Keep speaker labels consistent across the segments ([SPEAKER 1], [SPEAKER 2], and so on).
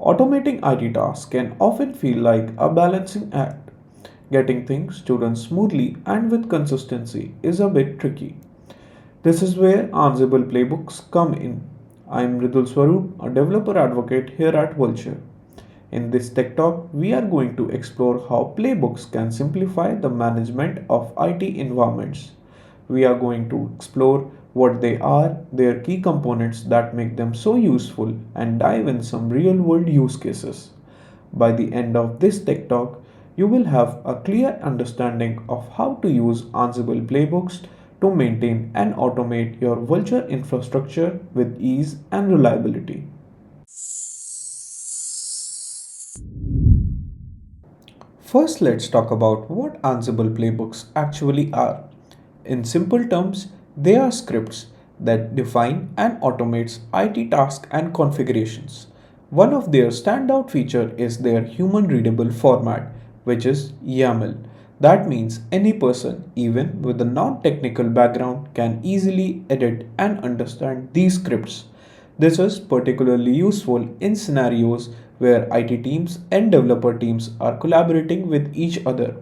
[SPEAKER 1] Automating IT tasks can often feel like a balancing act. Getting things to run smoothly and with consistency is a bit tricky. This is where Ansible Playbooks come in. I am Ridul Swaroop, a developer advocate here at Vultr. In this Tech Talk, we are going to explore how playbooks can simplify the management of IT environments. We are going to explore what they are, their key components that make them so useful, and dive in some real world use cases. By the end of this Tech Talk, you will have a clear understanding of how to use Ansible playbooks to maintain and automate your Vultr infrastructure with ease and reliability. First, let's talk about what Ansible playbooks actually are. In simple terms, they are scripts that define and automates IT tasks and configurations. One of their standout feature is their human readable format, which is YAML. That means any person, even with a non-technical background, can easily edit and understand these scripts. This is particularly useful in scenarios where IT teams and developer teams are collaborating with each other.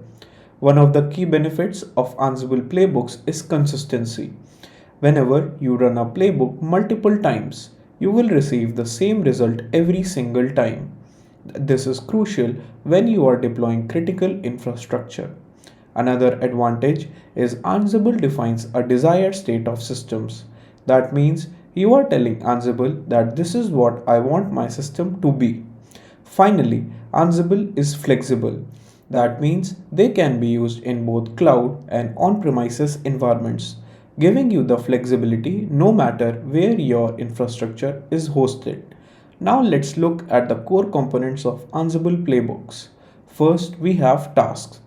[SPEAKER 1] One of the key benefits of Ansible playbooks is consistency. Whenever you run a playbook multiple times, you will receive the same result every single time. This is crucial when you are deploying critical infrastructure. Another advantage is Ansible defines a desired state of systems. That means you are telling Ansible that this is what I want my system to be. Finally, Ansible is flexible. That means they can be used in both cloud and on premises environments, giving you the flexibility no matter where your infrastructure is hosted. Now let's look at the core components of Ansible playbooks. First, we have tasks.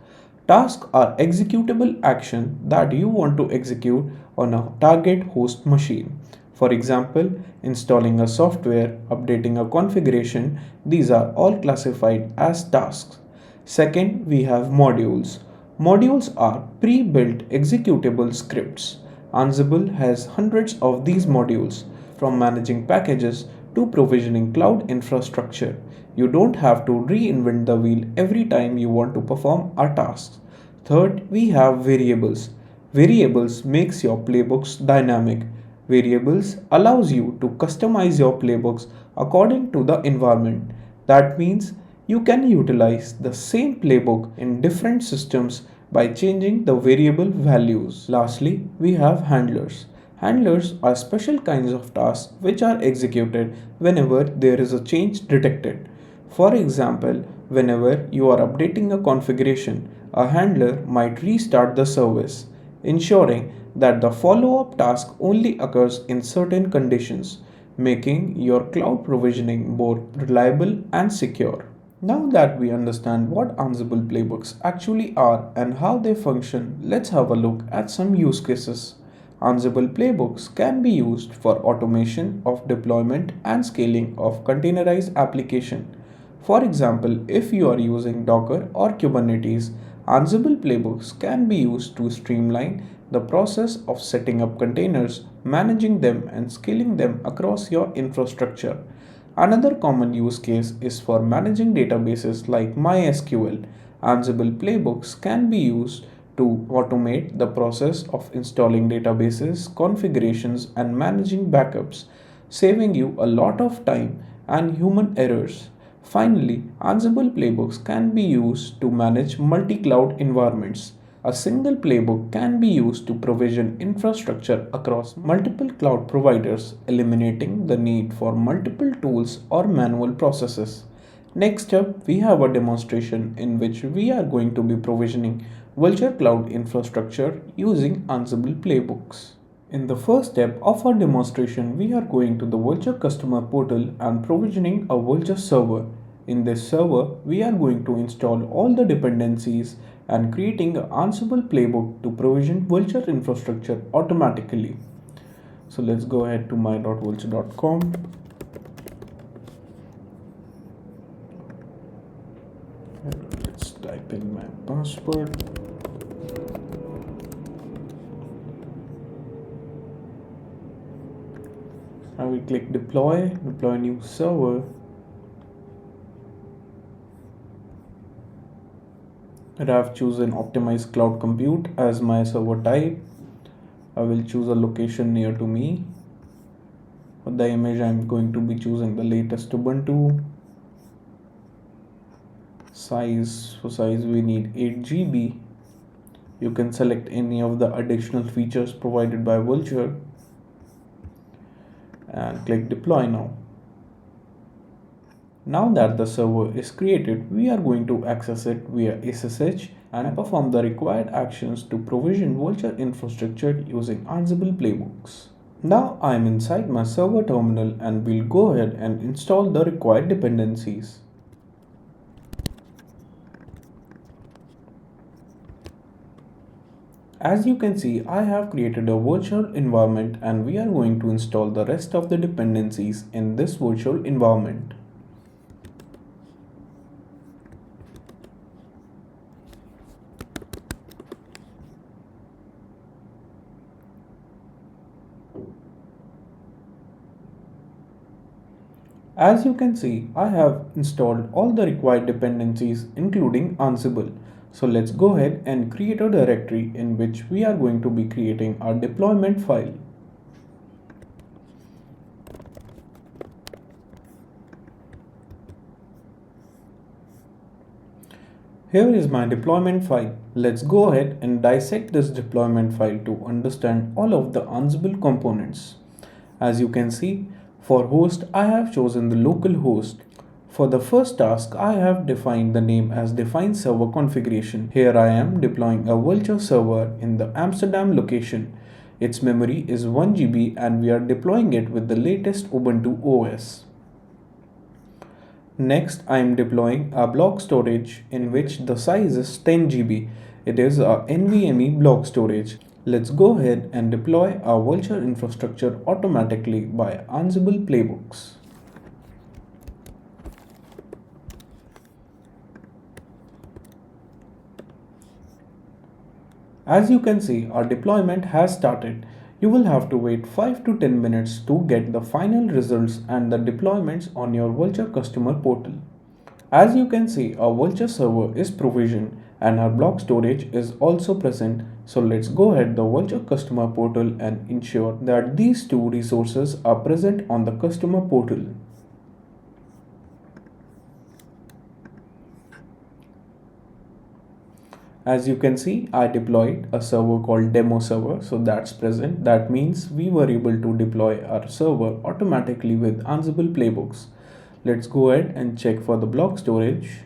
[SPEAKER 1] Tasks are executable action that you want to execute on a target host machine. For example, installing a software, updating a configuration, these are all classified as tasks. Second, we have modules. Modules are pre-built executable scripts. Ansible has hundreds of these modules, from managing packages to provisioning cloud infrastructure. You don't have to reinvent the wheel every time you want to perform a task. Third, we have variables. Variables makes your playbooks dynamic. Variables allows you to customize your playbooks according to the environment. That means you can utilize the same playbook in different systems by changing the variable values. Lastly, we have handlers. Handlers are special kinds of tasks which are executed whenever there is a change detected. For example, whenever you are updating a configuration, a handler might restart the service, ensuring that the follow up task only occurs in certain conditions, making your cloud provisioning both reliable and secure. Now that we understand what Ansible playbooks actually are and how they function, let's have a look at some use cases. Ansible playbooks can be used for automation of deployment and scaling of containerized application. For example, if you are using Docker or Kubernetes, Ansible playbooks can be used to streamline the process of setting up containers, managing them, and scaling them across your infrastructure. Another common use case is for managing databases like MySQL. Ansible playbooks can be used to automate the process of installing databases, configurations, and managing backups, saving you a lot of time and human errors. Finally, Ansible playbooks can be used to manage multi cloud environments. A single playbook can be used to provision infrastructure across multiple cloud providers, eliminating the need for multiple tools or manual processes. Next up, we have a demonstration in which we are going to be provisioning Vultr Cloud infrastructure using Ansible playbooks. In the first step of our demonstration, we are going to the Vultr customer portal and provisioning a Vultr server. In this server, we are going to install all the dependencies and creating an Ansible playbook to provision Vultr infrastructure automatically. So let's go ahead to my.vultr.com. Let's type in my password. I will click deploy new server. I've chosen optimized cloud compute as my server type. I will choose a location near to me. For the image, I'm going to be choosing the latest Ubuntu. Size, for size we need 8 GB. You can select any of the additional features provided by Vultr and click deploy now. Now that the server is created, we are going to access it via SSH and perform the required actions to provision Vultr infrastructure using Ansible Playbooks. Now I am inside my server terminal and will go ahead and install the required dependencies. As you can see, I have created a virtual environment and we are going to install the rest of the dependencies in this virtual environment. As you can see, I have installed all the required dependencies including Ansible. So let's go ahead and create a directory in which we are going to be creating our deployment file. Here is my deployment file. Let's go ahead and dissect this deployment file to understand all of the Ansible components. As you can see, for host, I have chosen the local host. For the first task, I have defined the name as define server configuration. Here I am deploying a Vultr server in the Amsterdam location. Its memory is 1 GB and we are deploying it with the latest Ubuntu OS. Next, I am deploying a block storage in which the size is 10 GB. It is a NVMe block storage. Let's go ahead and deploy our Vultr infrastructure automatically by Ansible Playbooks. As you can see, our deployment has started. You will have to wait 5 to 10 minutes to get the final results and the deployments on your Vultr customer portal. As you can see, our Vultr server is provisioned and our block storage is also present. So let's go ahead the Vultr customer portal and ensure that these two resources are present on the customer portal. As you can see, I deployed a server called demo server, so that's present. That means we were able to deploy our server automatically with Ansible Playbooks. Let's go ahead and check for the block storage.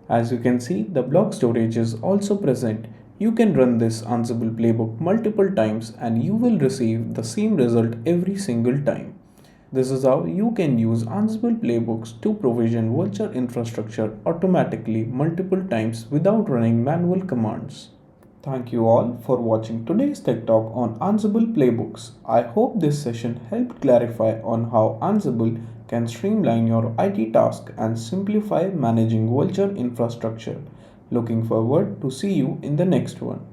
[SPEAKER 1] As you can see, the block storage is also present. You can run this Ansible playbook multiple times and you will receive the same result every single time. This is how you can use Ansible playbooks to provision Vultr infrastructure automatically multiple times without running manual commands. Thank you all for watching today's Tech Talk on Ansible Playbooks. I hope this session helped clarify on how Ansible can streamline your IT task and simplify managing Vultr infrastructure. Looking forward to see you in the next one.